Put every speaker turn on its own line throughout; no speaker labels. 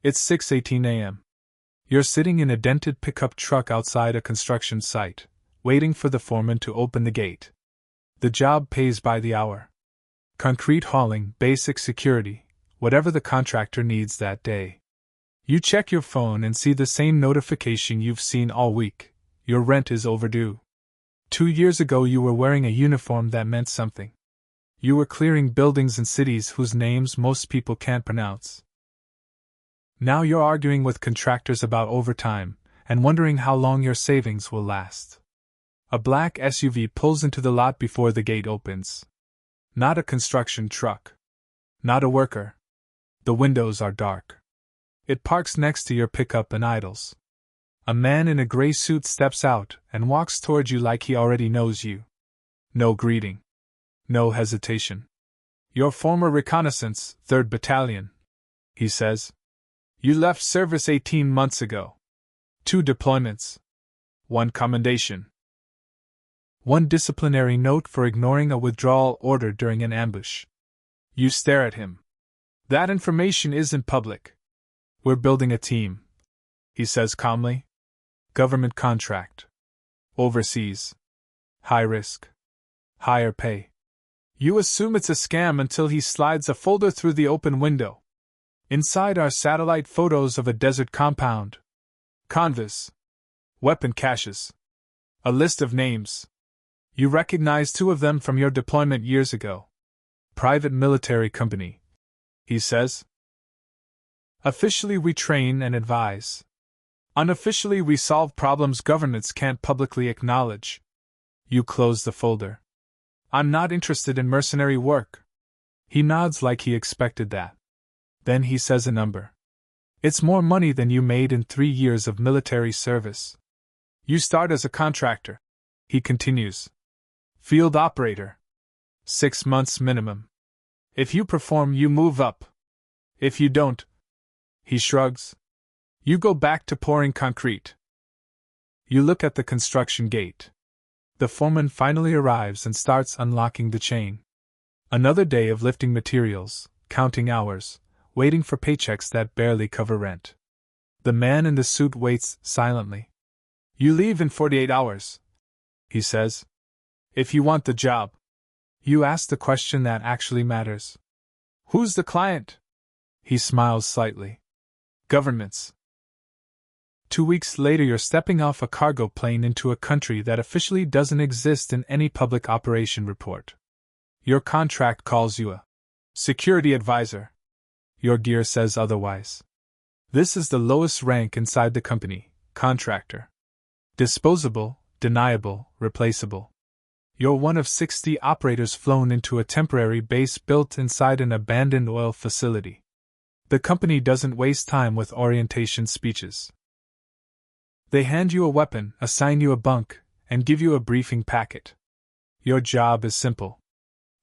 It's 6:18 a.m. You're sitting in a dented pickup truck outside a construction site, waiting for the foreman to open the gate. The job pays by the hour. Concrete hauling, basic security, whatever the contractor needs that day. You check your phone and see the same notification you've seen all week. Your rent is overdue. 2 years ago you were wearing a uniform that meant something. You were clearing buildings in cities whose names most people can't pronounce. Now you're arguing with contractors about overtime and wondering how long your savings will last. A black SUV pulls into the lot before the gate opens. Not a construction truck. Not a worker. The windows are dark. It parks next to your pickup and idles. A man in a gray suit steps out and walks toward you like he already knows you. No greeting. No hesitation. "Your former reconnaissance, 3rd Battalion," he says. "You left service 18 months ago. 2 deployments. 1 commendation. 1 disciplinary note for ignoring a withdrawal order during an ambush." You stare at him. "That information isn't public. We're building a team," he says calmly. "Government contract. Overseas. High risk. Higher pay." You assume it's a scam until he slides a folder through the open window. Inside are satellite photos of a desert compound, convoys, weapon caches, a list of names. You recognize 2 of them from your deployment years ago. "Private military company," he says. "Officially we train and advise. Unofficially we solve problems governments can't publicly acknowledge." You close the folder. "I'm not interested in mercenary work." He nods like he expected that. Then he says a number. "It's more money than you made in 3 years of military service. You start as a contractor," he continues. "Field operator. 6 months minimum. If you perform, you move up. If you don't," he shrugs, "you go back to pouring concrete." You look at the construction gate. The foreman finally arrives and starts unlocking the chain. Another day of lifting materials, counting hours, waiting for paychecks that barely cover rent. The man in the suit waits silently. "You leave in 48 hours, he says. "If you want the job." You ask the question that actually matters. "Who's the client?" He smiles slightly. "Governments." 2 weeks later you're stepping off a cargo plane into a country that officially doesn't exist in any public operation report. Your contract calls you a security advisor. Your gear says otherwise. This is the lowest rank inside the company, contractor. Disposable, deniable, replaceable. You're one of 60 operators flown into a temporary base built inside an abandoned oil facility. The company doesn't waste time with orientation speeches. They hand you a weapon, assign you a bunk, and give you a briefing packet. Your job is simple.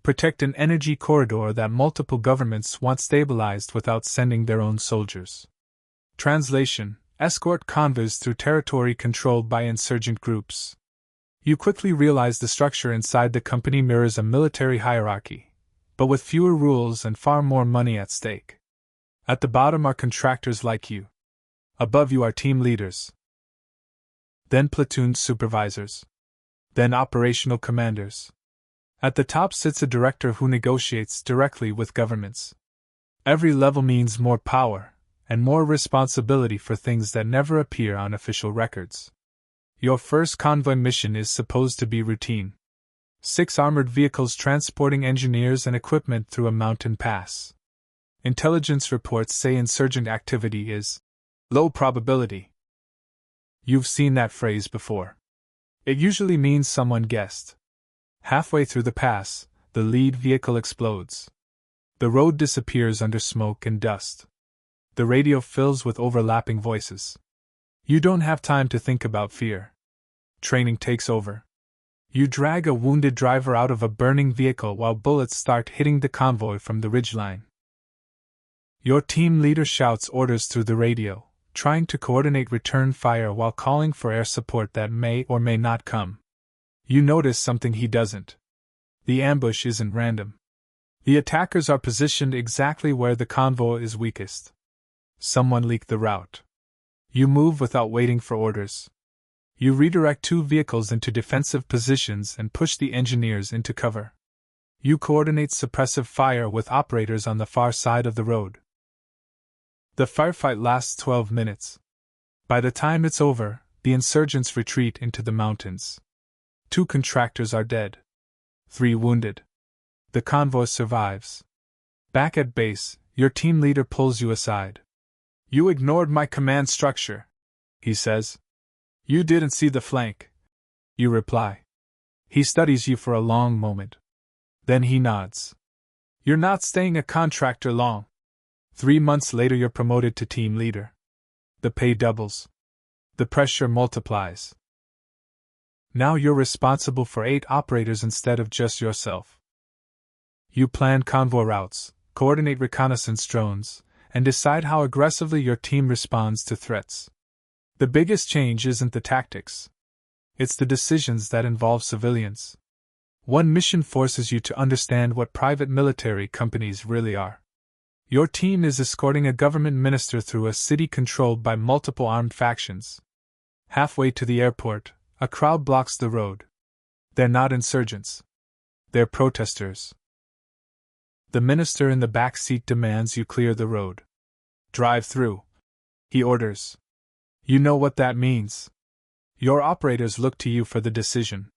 Protect an energy corridor that multiple governments want stabilized without sending their own soldiers. Translation: escort convoys through territory controlled by insurgent groups. You quickly realize the structure inside the company mirrors a military hierarchy, but with fewer rules and far more money at stake. At the bottom are contractors like you. Above you are team leaders. Then platoon supervisors. Then operational commanders. At the top sits a director who negotiates directly with governments. Every level means more power, and more responsibility for things that never appear on official records. Your first convoy mission is supposed to be routine. 6 armored vehicles transporting engineers and equipment through a mountain pass. Intelligence reports say insurgent activity is low probability. You've seen that phrase before. It usually means someone guessed. Halfway through the pass, the lead vehicle explodes. The road disappears under smoke and dust. The radio fills with overlapping voices. You don't have time to think about fear. Training takes over. You drag a wounded driver out of a burning vehicle while bullets start hitting the convoy from the ridgeline. Your team leader shouts orders through the radio, trying to coordinate return fire while calling for air support that may or may not come. You notice something he doesn't. The ambush isn't random. The attackers are positioned exactly where the convoy is weakest. Someone leaked the route. You move without waiting for orders. You redirect 2 vehicles into defensive positions and push the engineers into cover. You coordinate suppressive fire with operators on the far side of the road. The firefight lasts 12 minutes. By the time it's over, the insurgents retreat into the mountains. 2 contractors are dead. 3 wounded. The convoy survives. Back at base, your team leader pulls you aside. "You ignored my command structure," he says. "You didn't see the flank," you reply. He studies you for a long moment. Then he nods. "You're not staying a contractor long." 3 months later, you're promoted to team leader. The pay doubles. The pressure multiplies. Now you're responsible for 8 operators instead of just yourself. You plan convoy routes, coordinate reconnaissance drones, and decide how aggressively your team responds to threats. The biggest change isn't the tactics. It's the decisions that involve civilians. One mission forces you to understand what private military companies really are. Your team is escorting a government minister through a city controlled by multiple armed factions. Halfway to the airport, a crowd blocks the road. They're not insurgents. They're protesters. The minister in the back seat demands you clear the road. "Drive through," he orders. You know what that means. Your operators look to you for the decision.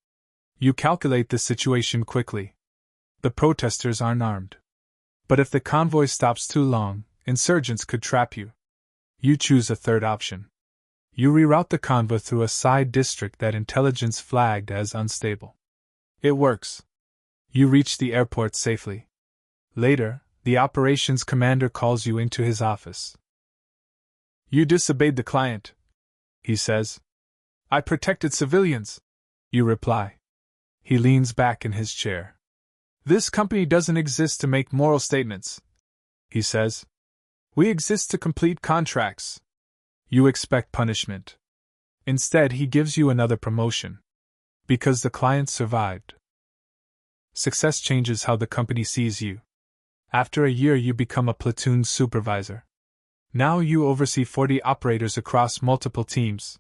You calculate the situation quickly. The protesters aren't armed. But if the convoy stops too long, insurgents could trap you. You choose a third option. You reroute the convoy through a side district that intelligence flagged as unstable. It works. You reach the airport safely. Later, the operations commander calls you into his office. "You disobeyed the client," he says. "I protected civilians," you reply. He leans back in his chair. "This company doesn't exist to make moral statements," he says. "We exist to complete contracts." You expect punishment. Instead, he gives you another promotion. Because the client survived. Success changes how the company sees you. After a year, you become a platoon supervisor. Now you oversee 40 operators across multiple teams.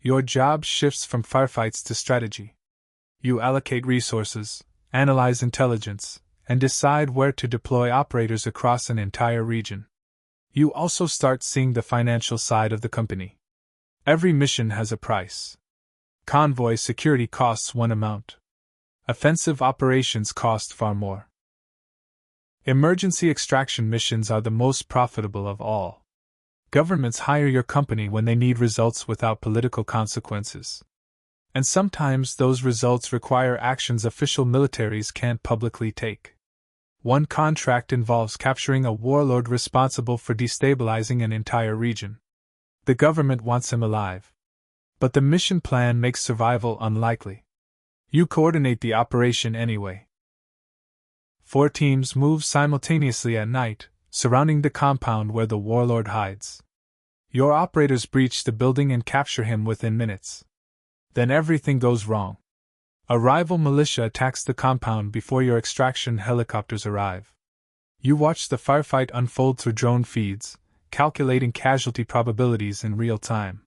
Your job shifts from firefights to strategy. You allocate resources, analyze intelligence, and decide where to deploy operators across an entire region. You also start seeing the financial side of the company. Every mission has a price. Convoy security costs one amount. Offensive operations cost far more. Emergency extraction missions are the most profitable of all. Governments hire your company when they need results without political consequences. And sometimes those results require actions official militaries can't publicly take. One contract involves capturing a warlord responsible for destabilizing an entire region. The government wants him alive. But the mission plan makes survival unlikely. You coordinate the operation anyway. 4 teams move simultaneously at night, surrounding the compound where the warlord hides. Your operators breach the building and capture him within minutes. Then everything goes wrong. A rival militia attacks the compound before your extraction helicopters arrive. You watch the firefight unfold through drone feeds, calculating casualty probabilities in real time.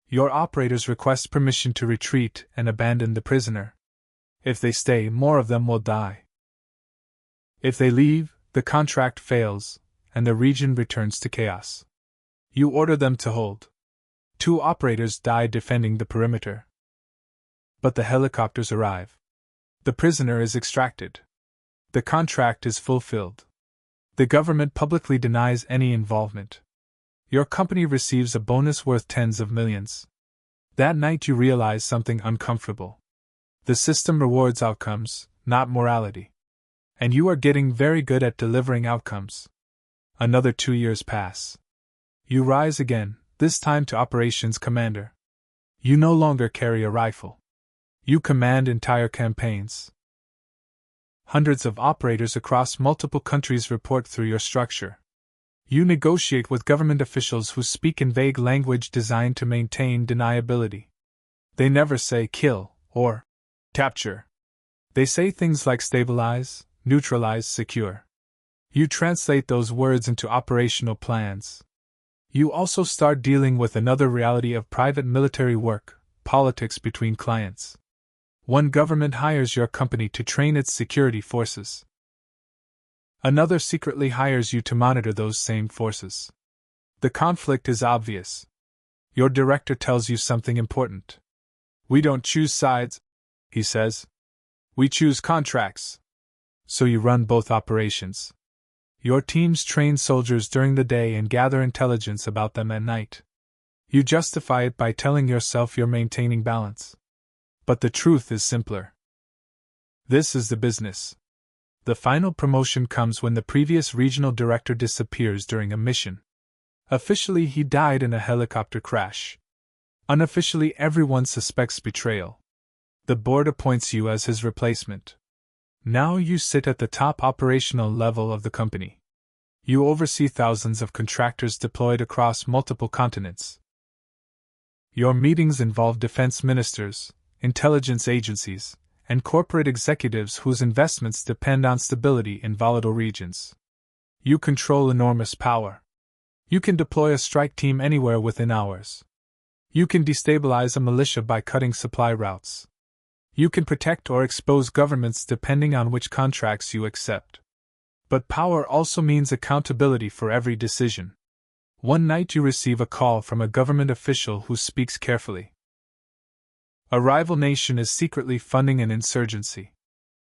Your operators request permission to retreat and abandon the prisoner. If they stay, more of them will die. If they leave, the contract fails, and the region returns to chaos. You order them to hold. 2 operators die defending the perimeter. But the helicopters arrive. The prisoner is extracted. The contract is fulfilled. The government publicly denies any involvement. Your company receives a bonus worth tens of millions. That night you realize something uncomfortable. The system rewards outcomes, not morality. And you are getting very good at delivering outcomes. Another 2 years pass. You rise again, this time to operations commander. You no longer carry a rifle. You command entire campaigns. Hundreds of operators across multiple countries report through your structure. You negotiate with government officials who speak in vague language designed to maintain deniability. They never say kill or capture. They say things like stabilize, neutralize, secure. You translate those words into operational plans. You also start dealing with another reality of private military work: politics between clients. One government hires your company to train its security forces. Another secretly hires you to monitor those same forces. The conflict is obvious. Your director tells you something important. "We don't choose sides," he says. "We choose contracts." So you run both operations. Your teams train soldiers during the day and gather intelligence about them at night. You justify it by telling yourself you're maintaining balance. But the truth is simpler. This is the business. The final promotion comes when the previous regional director disappears during a mission. Officially, he died in a helicopter crash. Unofficially, everyone suspects betrayal. The board appoints you as his replacement. Now you sit at the top operational level of the company. You oversee thousands of contractors deployed across multiple continents. Your meetings involve defense ministers, intelligence agencies, and corporate executives whose investments depend on stability in volatile regions. You control enormous power. You can deploy a strike team anywhere within hours. You can destabilize a militia by cutting supply routes. You can protect or expose governments depending on which contracts you accept. But power also means accountability for every decision. One night you receive a call from a government official who speaks carefully. A rival nation is secretly funding an insurgency.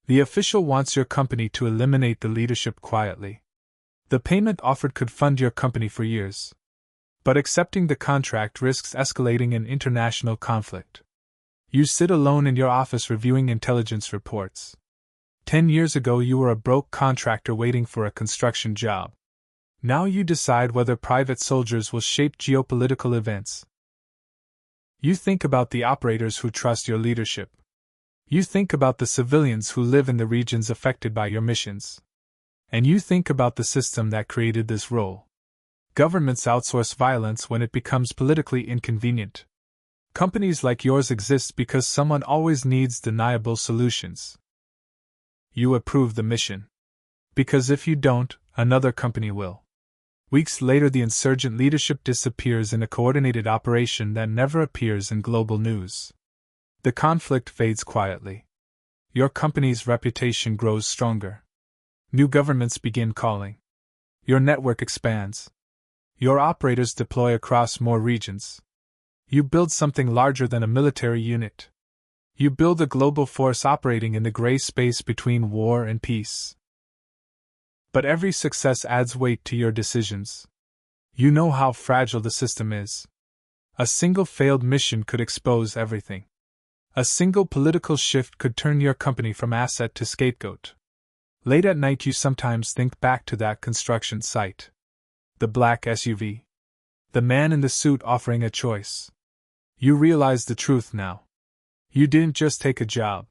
The official wants your company to eliminate the leadership quietly. The payment offered could fund your company for years. But accepting the contract risks escalating an international conflict. You sit alone in your office reviewing intelligence reports. 10 years ago you were a broke contractor waiting for a construction job. Now you decide whether private soldiers will shape geopolitical events. You think about the operators who trust your leadership. You think about the civilians who live in the regions affected by your missions. And you think about the system that created this role. Governments outsource violence when it becomes politically inconvenient. Companies like yours exist because someone always needs deniable solutions. You approve the mission. Because if you don't, another company will. Weeks later, the insurgent leadership disappears in a coordinated operation that never appears in global news. The conflict fades quietly. Your company's reputation grows stronger. New governments begin calling. Your network expands. Your operators deploy across more regions. You build something larger than a military unit. You build a global force operating in the gray space between war and peace. But every success adds weight to your decisions. You know how fragile the system is. A single failed mission could expose everything. A single political shift could turn your company from asset to scapegoat. Late at night, you sometimes think back to that construction site. The black SUV. The man in the suit offering a choice. You realize the truth now. You didn't just take a job.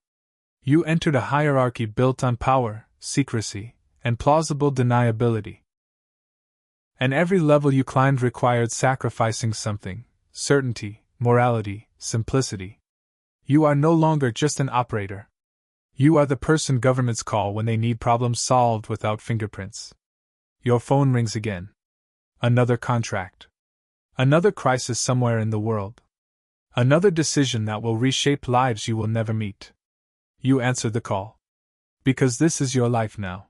You entered a hierarchy built on power, secrecy, and plausible deniability. And every level you climbed required sacrificing something: certainty, morality, simplicity. You are no longer just an operator. You are the person governments call when they need problems solved without fingerprints. Your phone rings again. Another contract. Another crisis somewhere in the world. Another decision that will reshape lives you will never meet. You answer the call. Because this is your life now.